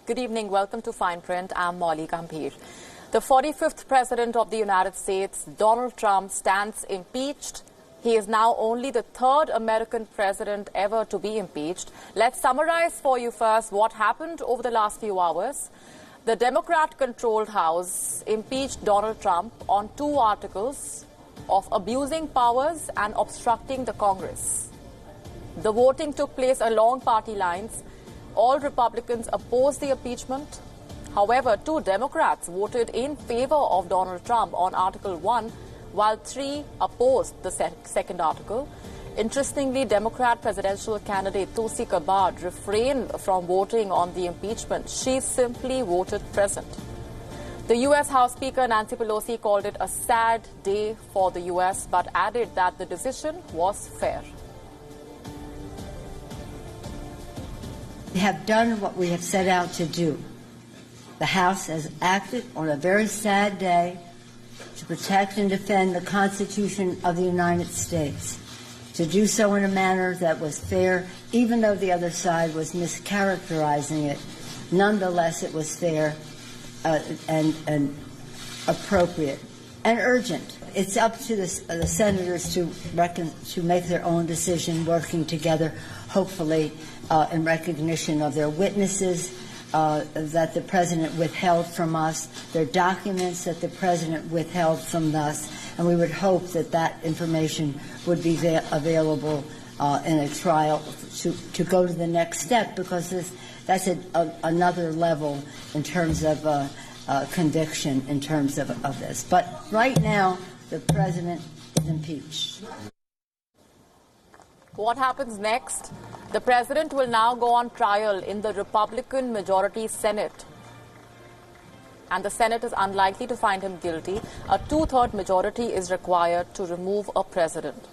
Good evening. Welcome to Fine Print. I'm Molly Gambhir. The 45th President of the United States, Donald Trump, stands impeached. He is now only the third American president ever to be impeached. Let's summarize for you first what happened over the last few hours. The Democrat-controlled House impeached Donald Trump on 2 articles of abusing powers and obstructing the Congress. The voting took place along party lines. All Republicans opposed the impeachment. However, 2 Democrats voted in favor of Donald Trump on Article 1, while 3 opposed the second article. Interestingly, Democrat presidential candidate Tulsi Gabbard refrained from voting on the impeachment. She simply voted present. The U.S. House Speaker Nancy Pelosi called it a sad day for the U.S., but added that the decision was fair. We have done what we have set out to do. The House has acted on a very sad day to protect and defend the Constitution of the United States, to do so in a manner that was fair, even though the other side was mischaracterizing it. Nonetheless, it was fair and appropriate and urgent. It's up to the senators to make their own decision, working together, hopefully in recognition of their witnesses that the president withheld from us, their documents that the president withheld from us, and we would hope that that information would be available in a trial to go to the next step, because that's another level in terms of conviction in terms of this. But right now, the president is impeached. What happens next? The president will now go on trial in the Republican majority Senate. And the Senate is unlikely to find him guilty. A 2/3 majority is required to remove a president.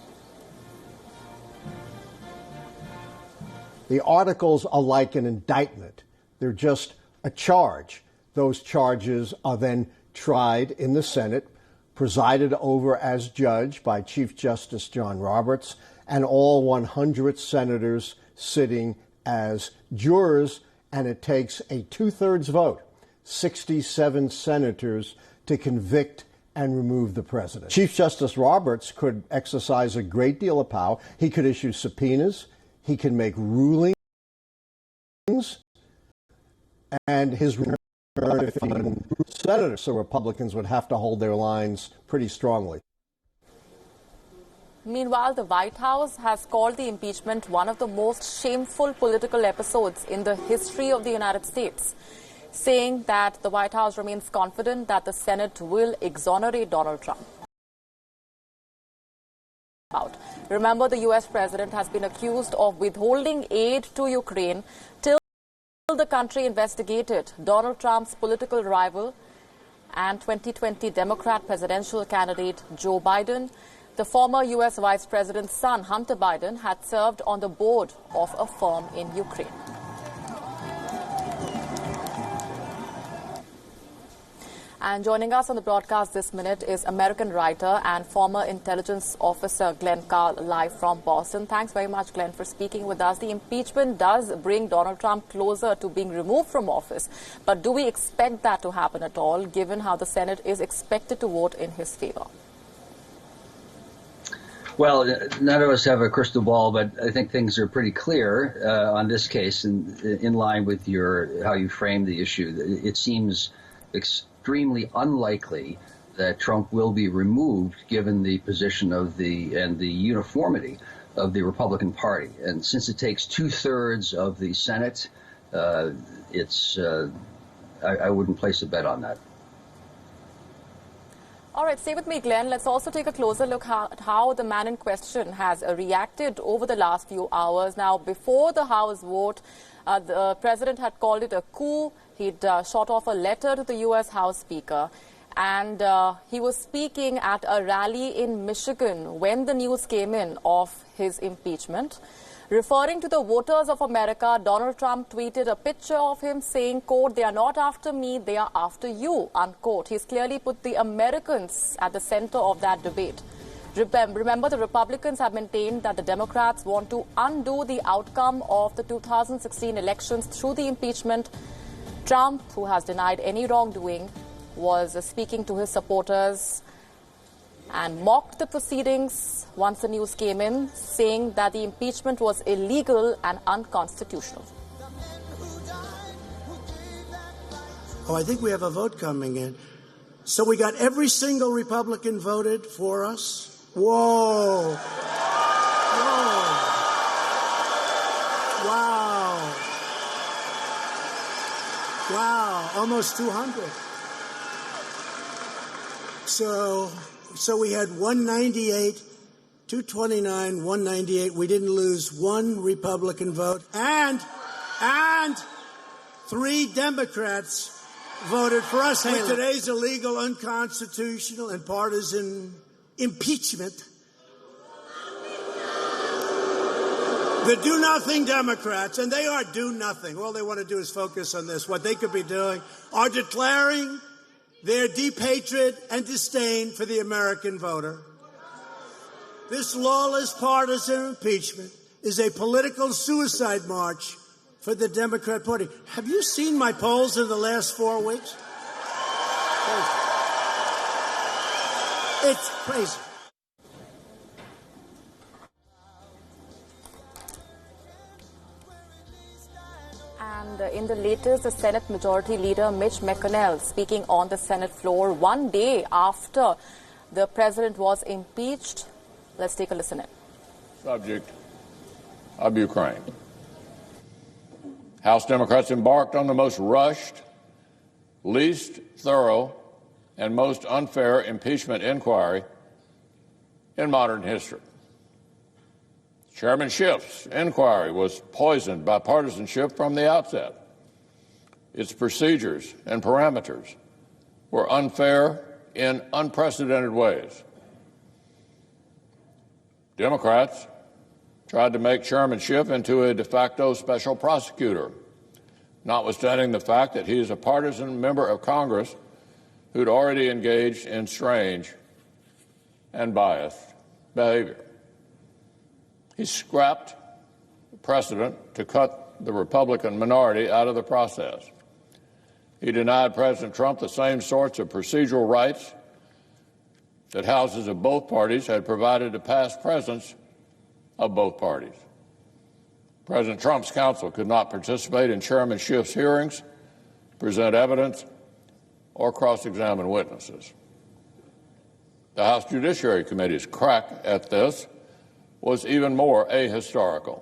The articles are like an indictment. They're just a charge. Those charges are then tried in the Senate, presided over as judge by Chief Justice John Roberts, and all 100 senators sitting as jurors, and it takes a 2/3 vote, 67 senators, to convict and remove the president. Chief Justice Roberts could exercise a great deal of power. He could issue subpoenas. He can make rulings. And his senators, so Republicans would have to hold their lines pretty strongly. Meanwhile, the White House has called the impeachment one of the most shameful political episodes in the history of the United States, saying that the White House remains confident that the Senate will exonerate Donald Trump. Remember, the US president has been accused of withholding aid to Ukraine till the country investigated Donald Trump's political rival and 2020 Democrat presidential candidate Joe Biden. The former U.S. Vice President's son, Hunter Biden, had served on the board of a firm in Ukraine. And joining us on the broadcast this minute is American writer and former intelligence officer Glenn Carl, live from Boston. Thanks very much, Glenn, for speaking with us. The impeachment does bring Donald Trump closer to being removed from office. But do we expect that to happen at all, given how the Senate is expected to vote in his favor? Well, none of us have a crystal ball, but I think things are pretty clear on this case, and in line with how you framed the issue. It seems extremely unlikely that Trump will be removed, given the position of the uniformity of the Republican Party. And since it takes 2/3 of the Senate, I wouldn't place a bet on that. All right, stay with me, Glenn. Let's also take a closer look at how the man in question has reacted over the last few hours. Now, before the House vote, the president had called it a coup. He'd shot off a letter to the U.S. House Speaker. And he was speaking at a rally in Michigan when the news came in of his impeachment. Referring to the voters of America, Donald Trump tweeted a picture of him saying, quote, "They are not after me, they are after you," unquote. He's clearly put the Americans at the center of that debate. Remember, the Republicans have maintained that the Democrats want to undo the outcome of the 2016 elections through the impeachment. Trump, who has denied any wrongdoing, was speaking to his supporters and mocked the proceedings once the news came in, saying that the impeachment was illegal and unconstitutional. Oh, I think we have a vote coming in. So we got every single Republican voted for us? Whoa. Whoa. Wow. Wow. Almost 200. So we had 198, 229, 198. We didn't lose one Republican vote. And 3 Democrats voted for us. With today's illegal, unconstitutional, and partisan impeachment, the do-nothing Democrats, and they are do-nothing. All they want to do is focus on this. What they could be doing are declaring their deep hatred and disdain for the American voter. This lawless partisan impeachment is a political suicide march for the Democrat Party. Have you seen my polls in the last 4 weeks? It's crazy. And in the latest, the Senate Majority Leader Mitch McConnell speaking on the Senate floor one day after the president was impeached. Let's take a listen in. Subject of Ukraine. House Democrats embarked on the most rushed, least thorough, and most unfair impeachment inquiry in modern history. Chairman Schiff's inquiry was poisoned by partisanship from the outset. Its procedures and parameters were unfair in unprecedented ways. Democrats tried to make Chairman Schiff into a de facto special prosecutor, notwithstanding the fact that he is a partisan member of Congress who'd already engaged in strange and biased behavior. He scrapped precedent to cut the Republican minority out of the process. He denied President Trump the same sorts of procedural rights that houses of both parties had provided to past presidents of both parties. President Trump's counsel could not participate in Chairman Schiff's hearings, present evidence, or cross-examine witnesses. The House Judiciary Committee's crack at this was even more ahistorical.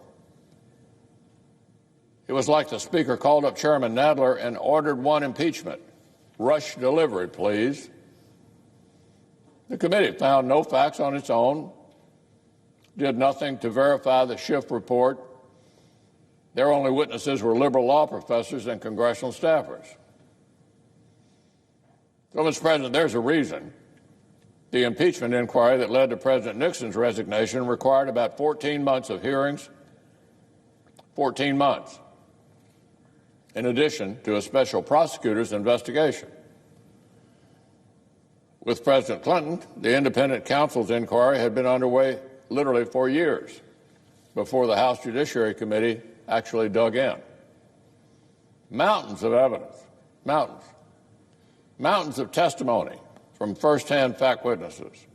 It was like the Speaker called up Chairman Nadler and ordered one impeachment. Rush delivery, please. The committee found no facts on its own, did nothing to verify the Schiff report. Their only witnesses were liberal law professors and congressional staffers. So, Mr. President, there's a reason the impeachment inquiry that led to President Nixon's resignation required about 14 months of hearings, 14 months, in addition to a special prosecutor's investigation. With President Clinton, the independent counsel's inquiry had been underway literally for years before the House Judiciary Committee actually dug in. Mountains of evidence, mountains of testimony from first-hand fact witnesses,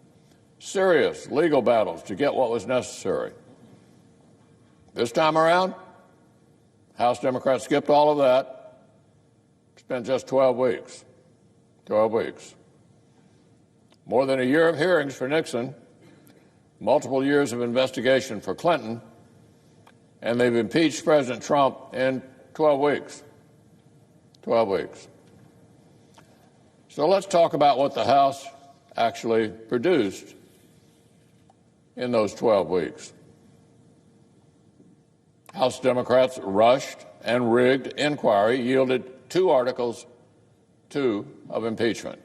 serious legal battles to get what was necessary. This time around, House Democrats skipped all of that, spent just 12 weeks. 12 weeks. More than a year of hearings for Nixon, multiple years of investigation for Clinton, and they've impeached President Trump in 12 weeks. 12 weeks. So let's talk about what the House actually produced in those 12 weeks. House Democrats' rushed and rigged inquiry yielded 2 articles, 2 of impeachment.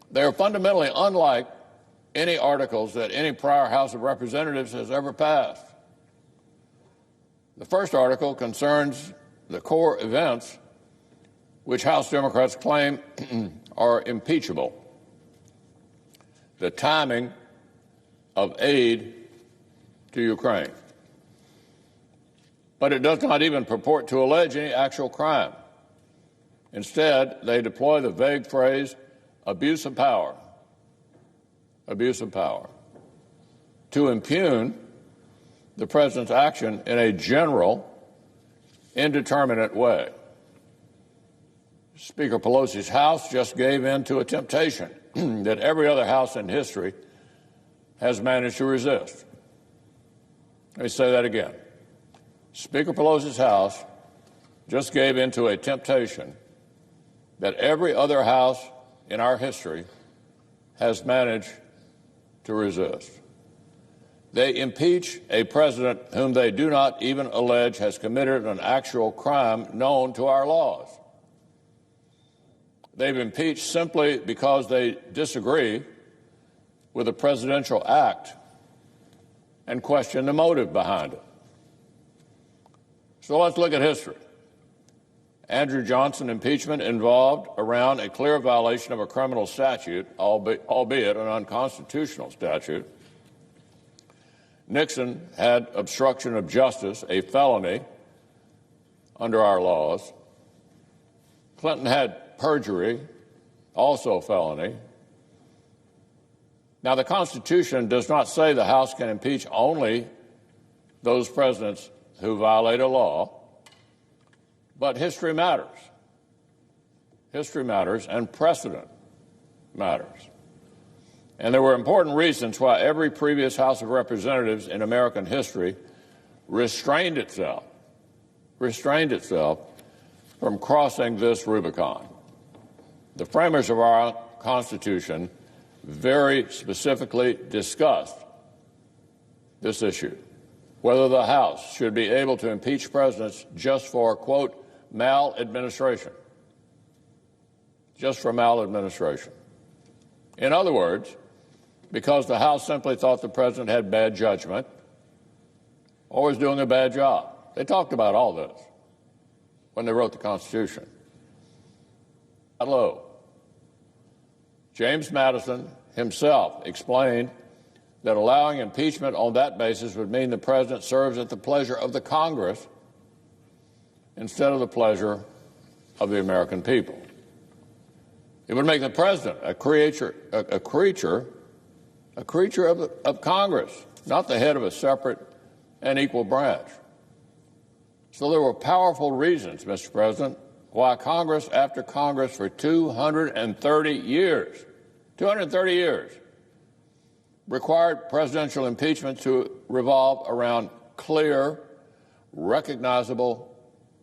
They are fundamentally unlike any articles that any prior House of Representatives has ever passed. The first article concerns the core events which House Democrats claim are impeachable. The timing of aid to Ukraine. But it does not even purport to allege any actual crime Instead, they deploy the vague phrase, abuse of power, to impugn the president's action in a general, indeterminate way. Speaker Pelosi's House just gave in to a temptation that every other House in history has managed to resist. Let me say that again. Speaker Pelosi's House just gave in to a temptation that every other House in our history has managed to resist. They impeach a president whom they do not even allege has committed an actual crime known to our laws. They've impeached simply because they disagree with a presidential act and question the motive behind it. So let's look at history. Andrew Johnson impeachment involved around a clear violation of a criminal statute, albeit an unconstitutional statute. Nixon had obstruction of justice, a felony under our laws. Clinton had perjury, also a felony. Now, the Constitution does not say the House can impeach only those presidents who violate a law, but history matters. History matters, and precedent matters. And there were important reasons why every previous House of Representatives in American history restrained itself from crossing this Rubicon. The framers of our Constitution very specifically discussed this issue, whether the House should be able to impeach presidents just for, quote, maladministration. Just for maladministration. In other words, because the House simply thought the president had bad judgment or was doing a bad job. They talked about all this when they wrote the Constitution. Hello. James Madison himself explained that allowing impeachment on that basis would mean the president serves at the pleasure of the Congress instead of the pleasure of the American people. It would make the president a creature of Congress, not the head of a separate and equal branch. So there were powerful reasons, Mr. President, why Congress after Congress for 230 years, required presidential impeachment to revolve around clear, recognizable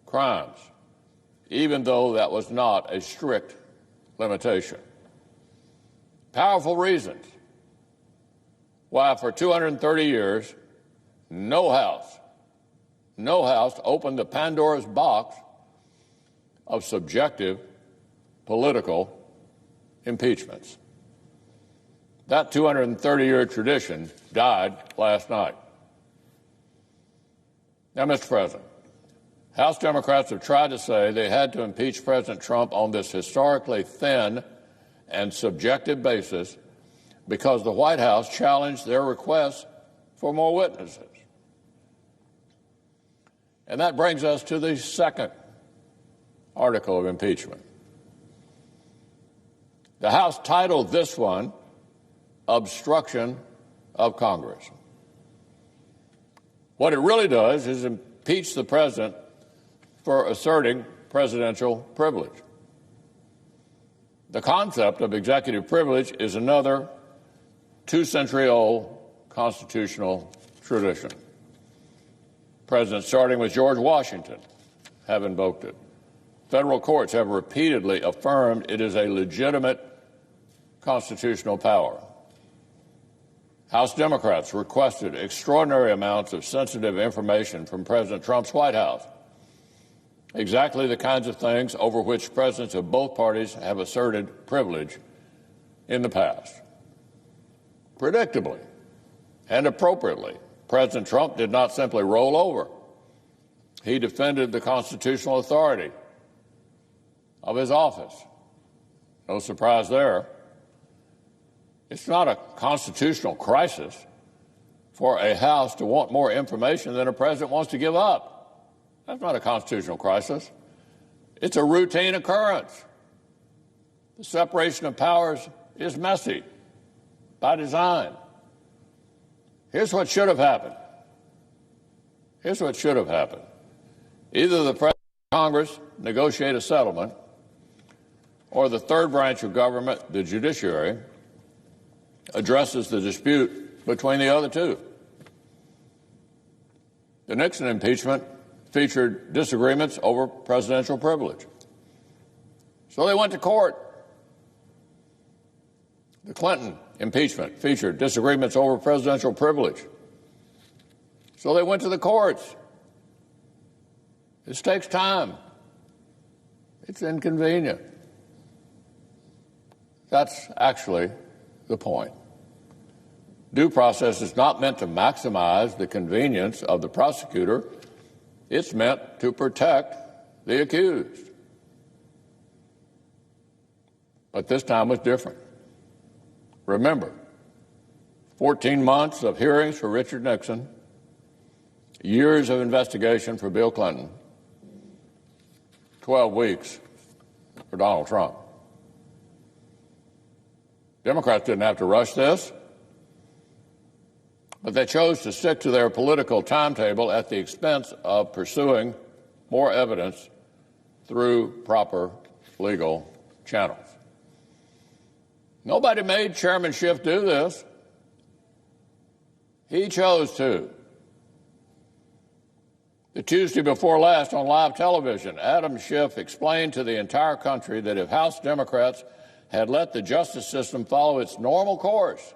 crimes, even though that was not a strict limitation. Powerful reasons why for 230 years no House opened the Pandora's box of subjective political impeachments. That 230-year tradition died last night. Now, Mr. President, House Democrats have tried to say they had to impeach President Trump on this historically thin and subjective basis because the White House challenged their request for more witnesses. And that brings us to the second article of impeachment. The House titled this one, Obstruction of Congress. What it really does is impeach the president for asserting presidential privilege. The concept of executive privilege is another 2-century-old constitutional tradition. Presidents, starting with George Washington, have invoked it. Federal courts have repeatedly affirmed it is a legitimate constitutional power. House Democrats requested extraordinary amounts of sensitive information from President Trump's White House, exactly the kinds of things over which presidents of both parties have asserted privilege in the past. Predictably and appropriately, President Trump did not simply roll over. He defended the constitutional authority of his office. No surprise there. It's not a constitutional crisis for a House to want more information than a president wants to give up. That's not a constitutional crisis. It's a routine occurrence. The separation of powers is messy by design. Here's what should have happened. Here's what should have happened. Either the President of Congress negotiate a settlement, or the third branch of government, the judiciary, addresses the dispute between the other two. The Nixon impeachment featured disagreements over presidential privilege. So they went to court. The Clinton impeachment featured disagreements over presidential privilege. So they went to the courts. This takes time. It's inconvenient. That's actually the point. Due process is not meant to maximize the convenience of the prosecutor. It's meant to protect the accused. But this time was different. Remember, 14 months of hearings for Richard Nixon, years of investigation for Bill Clinton, 12 weeks for Donald Trump. Democrats didn't have to rush this, but they chose to stick to their political timetable at the expense of pursuing more evidence through proper legal channels. Nobody made Chairman Schiff do this. He chose to. The Tuesday before last on live television, Adam Schiff explained to the entire country that if House Democrats had let the justice system follow its normal course,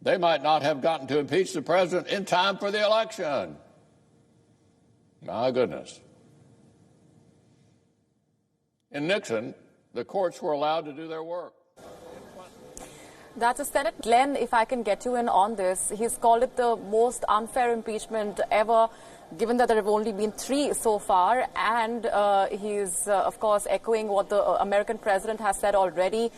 they might not have gotten to impeach the president in time for the election. My goodness. In Nixon, the courts were allowed to do their work. That's a Senate. Glenn, if I can get you in on this, he's called it the most unfair impeachment ever, given that there have only been 3 so far, and he's, of course, echoing what the American president has said already.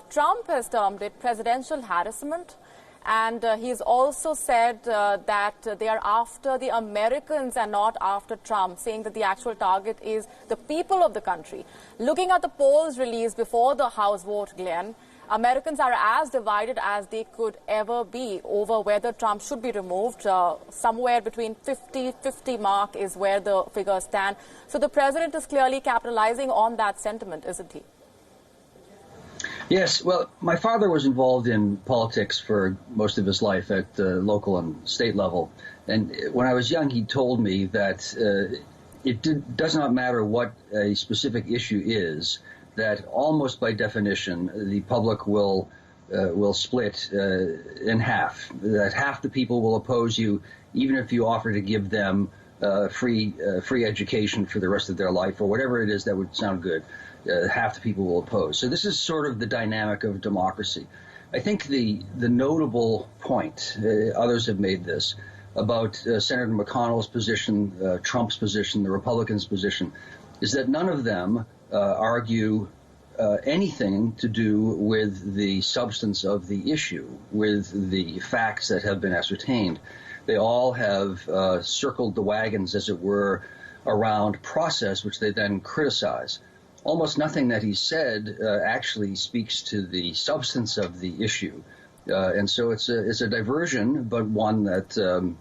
Trump has termed it presidential harassment, and he's also said that they are after the Americans and not after Trump, saying that the actual target is the people of the country. Looking at the polls released before the House vote, Glenn, Americans are as divided as they could ever be over whether Trump should be removed. Somewhere between 50-50 mark is where the figures stand. So the president is clearly capitalizing on that sentiment, isn't he? Yes. Well, my father was involved in politics for most of his life at the local and state level. And when I was young, he told me that does not matter what a specific issue is, that almost by definition, the public will split in half. That half the people will oppose you, even if you offer to give them free education for the rest of their life, or whatever it is that would sound good. Half the people will oppose. So this is sort of the dynamic of democracy. I think the notable point, others have made this, about Senator McConnell's position, Trump's position, the Republicans' position, is that none of them argue anything to do with the substance of the issue, with the facts that have been ascertained. They all have circled the wagons, as it were, around process, which they then criticize. Almost nothing that he said actually speaks to the substance of the issue. And so it's a diversion, but one that